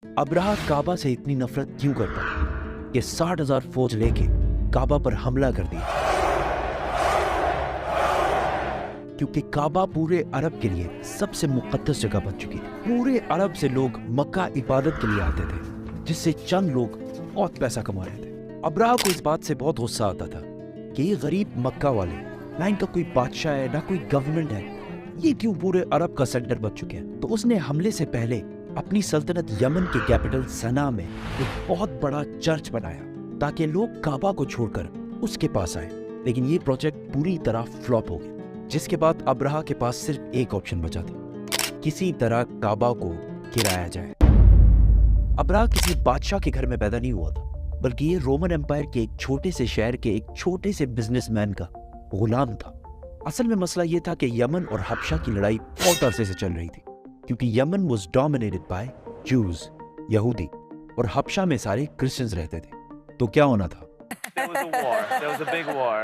Abraha काबा से इतनी नफरत क्यों करता कि 60,000 फौज लेके काबा पर हमला कर दिया? क्योंकि काबा पूरे अरब के लिए सबसे मुकद्दस जगह बन चुकी थी। पूरे अरब से लोग मक्का इबादत के लिए आते थे, जिससे चंद लोग बहुत पैसा कमा रहे थे। अब्राहा को इस बात से बहुत गुस्सा आता था कि ये गरीब मक्का वाले, ना इनका कोई बादशाह है ना कोई गवर्नमेंट है, ये क्यों पूरे अरब का सेंटर बन चुके हैं। तो उसने हमले से पहले अपनी सल्तनत यमन के कैपिटल सना में एक बहुत बड़ा चर्च बनाया ताकि लोग काबा को छोड़कर उसके पास आए। लेकिन ये प्रोजेक्ट पूरी तरह फ्लॉप हो गया, जिसके बाद अब्राहा के पास सिर्फ एक ऑप्शन बचा था, किसी तरह काबा को गिराया जाए। अब्राहा किसी बादशाह के घर में पैदा नहीं हुआ था, बल्कि ये रोमन एम्पायर के एक छोटे से शहर के एक छोटे से बिजनेसमैन का गुलाम था। असल में मसला ये था कि यमन और हबशा की लड़ाई बहुत अरसे से चल रही थी, क्योंकि यमन वाज डोमिनेटेड बाय जूज, यहूदी, और हबशा में सारे क्रिश्चियंस रहते थे। तो क्या होना था?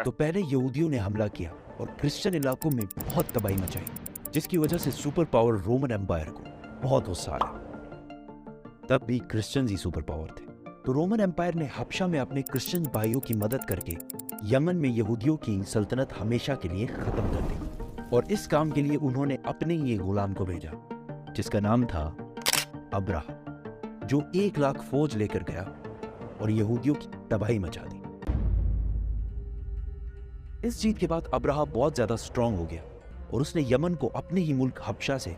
तो पहले यहूदियों ने हमला किया और क्रिश्चियन इलाकों में बहुत तबाही मचाई, जिसकी वजह से सुपर पावर रोमन एम्पायर को बहुत गुस्सा आया। तब भी क्रिश्चियंस ही सुपर पावर थे, तो रोमन एम्पायर ने हबशा में अपने क्रिश्चियन भाइयों की मदद करके यमन में यहूदियों की सल्तनत हमेशा के लिए खत्म कर दी। और इस काम के लिए उन्होंने अपने ही गुलाम को भेजा, जिसका नाम था अब्राहा, जो 1 लाख फौज लेकर गया और यहूदियों की तबाही मचा दी। इस जीत के बाद अब्राहा बहुत ज्यादा स्ट्रांग हो गया और उसने यमन को अपने ही मुल्क हबशा से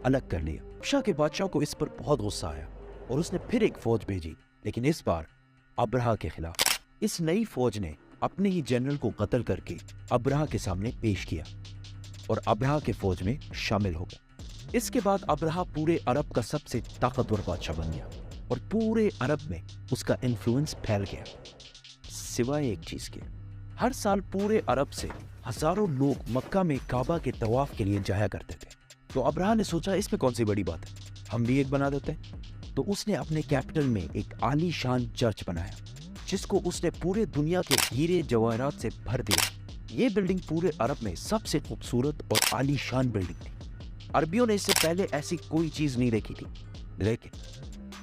अलग कर लिया। हबशा के बादशाह को इस पर बहुत गुस्सा आया और उसने फिर एक फौज भेजी, लेकिन इस बार अब्राहा के खिलाफ। इस नई फौज ने अपने ही जनरल को कत्ल करके अब्राहा के सामने पेश किया और अब्राहा के फौज में शामिल हो गया। इसके बाद अब्राहा पूरे अरब का सबसे ताकतवर बादशाह बन गया और पूरे अरब में उसका इन्फ्लुएंस फैल गया, सिवाय एक चीज के। हर साल पूरे अरब से हजारों लोग मक्का में काबा के तवाफ के लिए जाया करते थे। तो अब्राहा ने सोचा, इसमें कौन सी बड़ी बात है, हम भी एक बना देते हैं। तो उसने अपने कैपिटल में एक आलीशान चर्च बनाया, जिसको उसने पूरे दुनिया के हीरे जवाहरात से भर दिया। ये बिल्डिंग पूरे अरब में सबसे खूबसूरत और आलीशान बिल्डिंग थी। अरबियों ने इससे पहले ऐसी कोई चीज नहीं देखी थी, लेकिन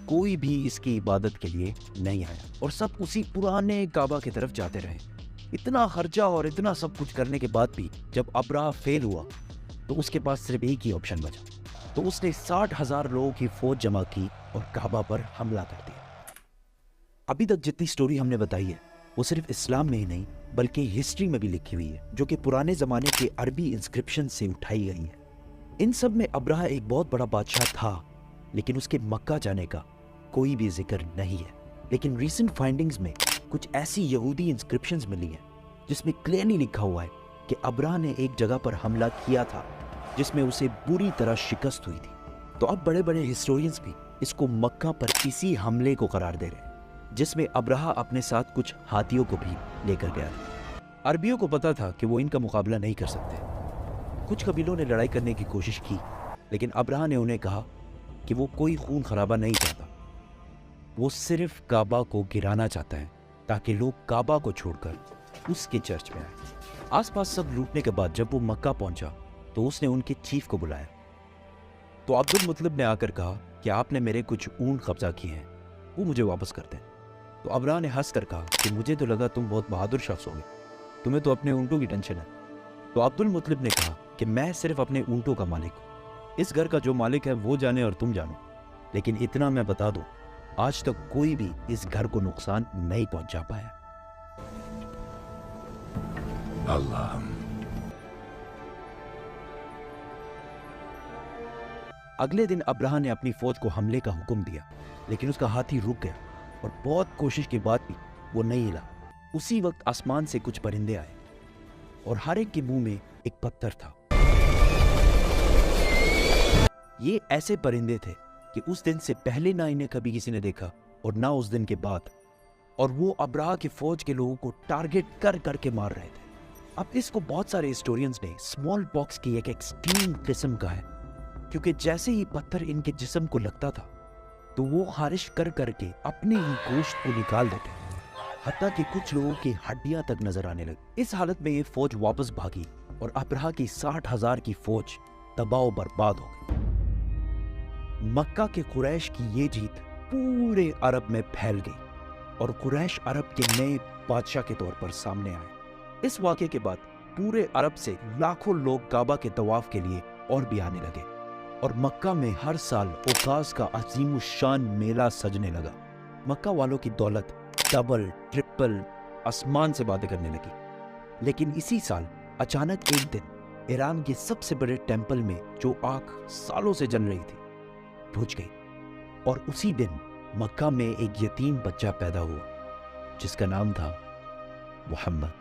कोई भी इसकी इबादत के लिए नहीं आया और सब उसी पुराने काबा की तरफ जाते रहे। इतना खर्चा और इतना सब कुछ करने के बाद भी जब अब्राहा फेल हुआ, तो उसके पास सिर्फ एक ही ऑप्शन बचा। तो उसने 60,000 लोगों की फौज जमा की और काबा पर हमला कर दिया। अभी तक जितनी स्टोरी हमने बताई है, वो सिर्फ इस्लाम में ही नहीं बल्कि हिस्ट्री में भी लिखी हुई है, जो कि पुराने जमाने के अरबी इंस्क्रिप्शन से उठाई गई है। इन सब में अब्राहा एक बहुत बड़ा बादशाह था, लेकिन उसके मक्का जाने का कोई भी जिक्र नहीं है। लेकिन रीसेंट फाइंडिंग्स में कुछ ऐसी यहूदी इंस्क्रिप्शंस मिली हैं जिसमें क्लियरली लिखा हुआ है कि अब्राहा ने एक जगह पर हमला किया था जिसमें उसे बुरी तरह शिकस्त हुई थी। तो अब बड़े बड़े हिस्टोरियंस भी इसको मक्का पर इसी हमले को करार दे रहे हैं, जिसमें अब्राहा अपने साथ कुछ हाथियों को भी लेकर गया था। अरबियों को पता था कि वो इनका मुकाबला नहीं कर सकते। कुछ कबीलों ने लड़ाई करने की कोशिश की, लेकिन अब्राहा ने उन्हें कहा कि वो कोई खून खराबा नहीं चाहता, वो सिर्फ काबा को गिराना चाहता है ताकि लोग काबा को छोड़कर उसके चर्च में आए। आसपास सब लूटने के बाद जब वो मक्का पहुंचा तो उसने उनके चीफ को बुलाया। तो अब्दुल मुतलिब ने आकर कहा कि आपने मेरे कुछ ऊंट कब्जा किए हैं, वो मुझे वापस कर दें। तो अब्राहा ने हंस कर कहा कि मुझे तो लगा तुम बहुत बहादुर शख्स होगे, तुम्हें तो अपने ऊंटों की टेंशन है। तो अब्दुल मुतलिब ने कहा कि मैं सिर्फ अपने ऊंटों का मालिक हूँ, इस घर का जो मालिक है वो जाने और तुम जानो, लेकिन इतना मैं बता दूं, आज तक कोई भी इस घर को नुकसान नहीं पहुंचा पाया। अल्लाह। अगले दिन अब्राहा ने अपनी फौज को हमले का हुक्म दिया, लेकिन उसका हाथी रुक गया और बहुत कोशिश के बाद भी वो नहीं हिला। उसी वक्त आसमान से कुछ परिंदे आए और हर एक के मुंह में एक पत्थर था। ये ऐसे परिंदे थे कि उस दिन से पहले ना इन्हें कभी किसी ने देखा और ना उस दिन के बाद, और वो अब्राहा की फौज के लोगों को टारगेट कर करके मार रहे थे। अब इसको बहुत सारे हिस्टोरियंस ने स्मॉल पॉक्स की एक एक्सट्रीम किस्म का है, क्योंकि जैसे ही पत्थर इनके जिस्म को लगता था तो वो खारिश कर करके अपने ही गोश्त को निकाल देते, हत्ता कि कुछ लोगों की हड्डियां तक नजर आने लगी। इस हालत में ये फौज वापस भागी और अब्राहा की 60,000 की फौज तबाह बर्बाद हो गई। मक्का के कुरैश की ये जीत पूरे अरब में फैल गई और कुरैश अरब के नए बादशाह के तौर पर सामने आए। इस वाक़े के बाद पूरे अरब से लाखों लोग काबा के तवाफ के लिए और भी आने लगे और मक्का में हर साल उकास का अजीम शान मेला सजने लगा। मक्का वालों की दौलत डबल ट्रिपल आसमान से बातें करने लगी। लेकिन इसी साल अचानक एक दिन ईरान के सबसे बड़े टेंपल में जो आग सालों से जल रही थी बुझ गई और उसी दिन मक्का में एक यतीम बच्चा पैदा हुआ जिसका नाम था मोहम्मद।